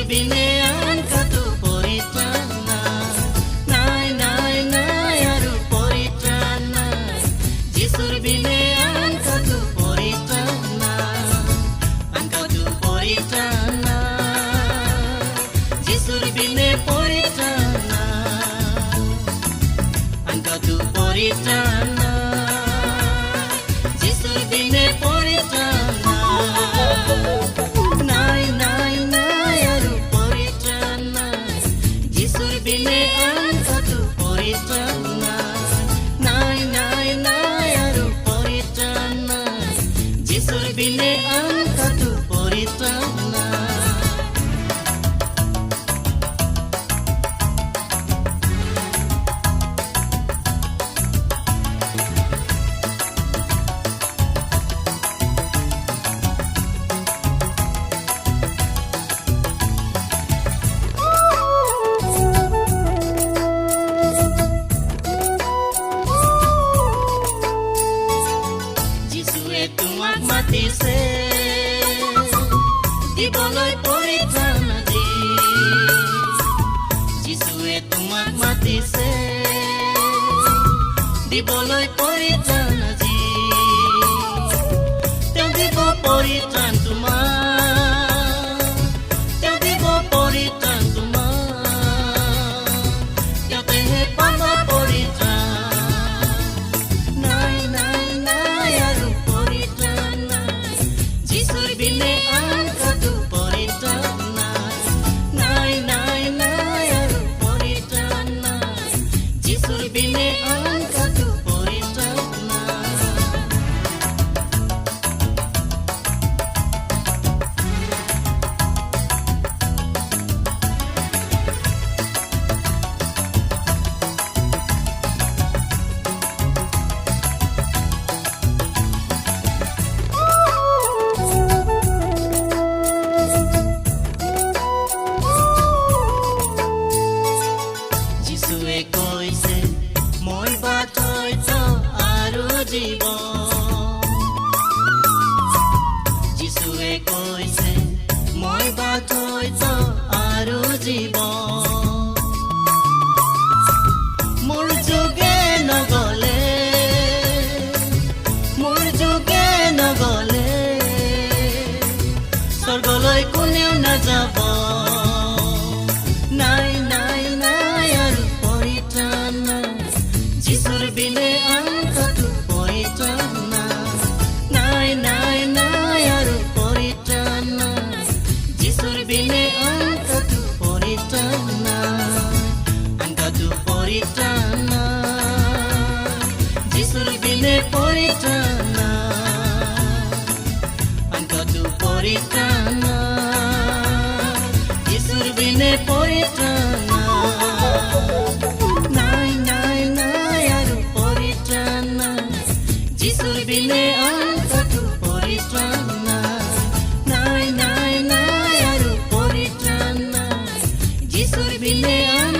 বিনে আন কতো পৰিত্ৰাণ নাই, নাই, নাই আৰু পৰিত্ৰাণ নাই। যিচুৰ বিনে আন কতো পৰিত্ৰাণ নাই, আন কতো পৰিত্ৰাণ নাই। যিচুৰ বিনে পৰিত্ৰাণ নাই, আন কতো পৰিত্ৰাণ নাই। যিচুৰ বিনে পৰিত্ৰাণ নাই, নাই, নাই আৰু পৰিত্ৰাণ নাই। যিচুৰ বিনে আন কতো পৰিত্ৰাণ নাই, নাই, নাই, নাই আৰু পৰিত্ৰাণ নাই। যিচুৰ বিনে আন কতো পৰিত্ৰাণ নাই। তোমাক মাতিছে দিবলৈ পৰিত্ৰাণ আজি। যিচুৱে তোমাক মাতিছে দিবলৈ পৰিত্ৰাণ আজি। তেওঁ দিব পৰিত্ৰাণ তোমাক, তেওঁ দিব পৰিত্ৰাণ তোমাক, তেওঁতেহে পাবা পৰিত্ৰাণ। নাই, নাই, নাই আৰু পৰিত্ৰাণ নাই। যিচুৰ বিনে আন কতো পৰিত্ৰাণ নাই, নাই, নাই, নাই আৰু পৰিত্ৰাণ নাই। যিচুৰ বিনে আন কতো পৰিত্ৰাণ নাই। যিচুৱে কৈছে মই বাট সত্য আৰু জীৱন। যিচুৱে কৈছে মই বাট সত্য আৰু জীৱন। মোৰ যোগে নগলে, মোৰ যোগে নগলে স্বৰ্গলৈ কোনেও নাযাব। নাই, নাই, নাই আৰু পৰিত্ৰাণ নাই। যিচুৰ বিনে আন কতো পৰিত্ৰাণ নাই, নাই, নাই, নাই আৰু পৰিত্ৰাণ নাই। যিচুৰ বিনে আন কতো পৰিত্ৰাণ নাই, আন কতো পৰিত্ৰাণ নাই। যিচুৰ বিনে পৰিত্ৰাণ নাই, আন কতো পৰিত্ৰাণ নাই। যিচুৰ বিনে পৰিত্ৰাণ নাই, নাই, নাই আৰু পৰিত্ৰাণ নাই। যিচুৰ বিনে আন কতো পৰিত্ৰাণ নাই, নাই, নাই, নাই আৰু পৰিত্ৰাণ নাই। যিচুৰ বিনে আন